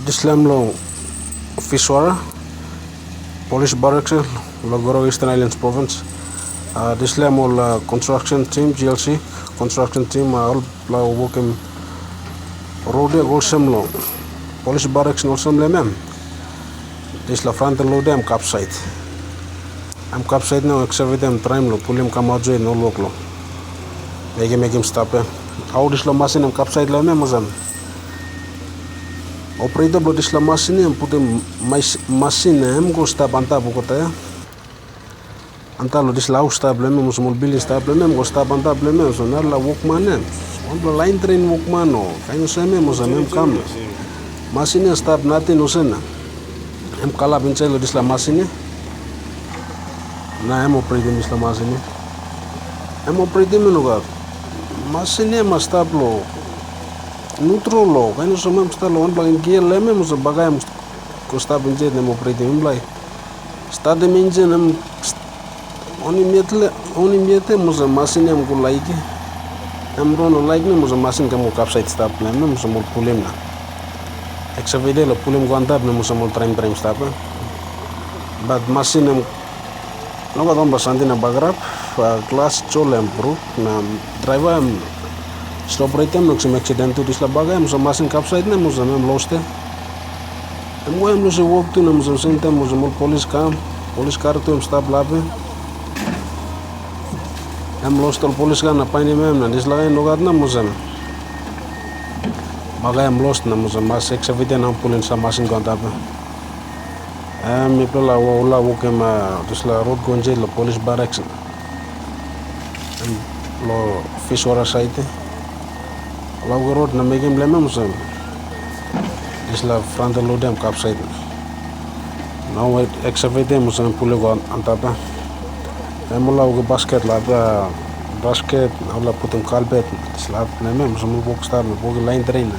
Dislamlo fishwara Polish barracks lo Goroka Eastern Islands province. Dislam all construction team GLC construction team all la working road golsemlo Polish barracks no semle mem. Disla front lo dem capsite. Am capsite no excavatem trim lo pulim kamajo no loklo. Megem stop. How disla machine am capsite la mem mazam. Operator blood isla machine am putem machine am go stop anta bukota. Anta lo disla stop blem mo small bill stop blem go stop anta blem so na la workman am. On the line train workman no. Kaino seme mo zamem kam. Machine stop natin usena. Am kala bincelo disla machine. Na am operating disla machine. Am operating menuga. Machine mas stop lo. Neutral lo, kaino somem stalo on bang gear leme mo bagay ko stop engine nem operating imblay. Start dem engine nem oni miete mo machine am ko like. Am rono like nem mo machine kam ko capsite stop nem mo mo pulim na. Excavate lo pulim ko andap nem mo trim stop. But machine am no ga dom basandi na bagrap class cholem bro na driver am stop right am no some accident to disla bagay mo machine capsite nem mo lost. Am mo se walk to nem senta mo police car to stop labe. Am lost all police car na paini mem na disla no gad na mo bagay am lost na mo mas excavate na pulin sa machine ko antape. Am ipla wala wokem disla road gonje lo police barracks. Lo fishwara site. Lagu road na megem leme mo disla front load am capsite. Now excavate mo pule go antape. Am lagu basket basket ala putem carpet slab leme mo box star mo line train.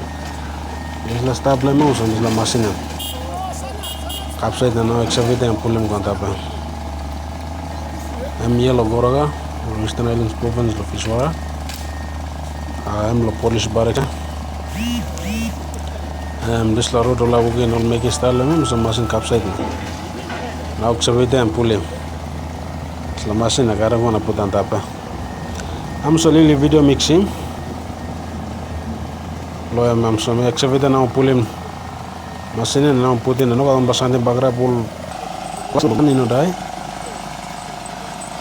Disla stop leme mo disla machine capsite na excavate am pule go antape. Am yellow Goroka Eastern Islands province lo fishwara. Am lo Polish barracks. Disla road la woge no make style leme mo machine capsite. Now excavate am pule. La machine agora vou na puta antapa. Am solili video mixing. Lo am so me excavate na pulim. Machine na putin no ga basante bagra pul. Ni no dai.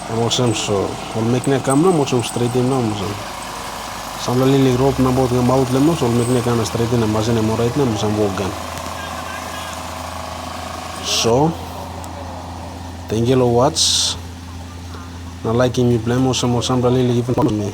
Am so ol make na camera mo straight in no mo. Samla lili rope na bot mouth lemo so make na kana straight in na machine mo right na mo sam wogan. So thank you watch. Na like me blame mo samla lili even me.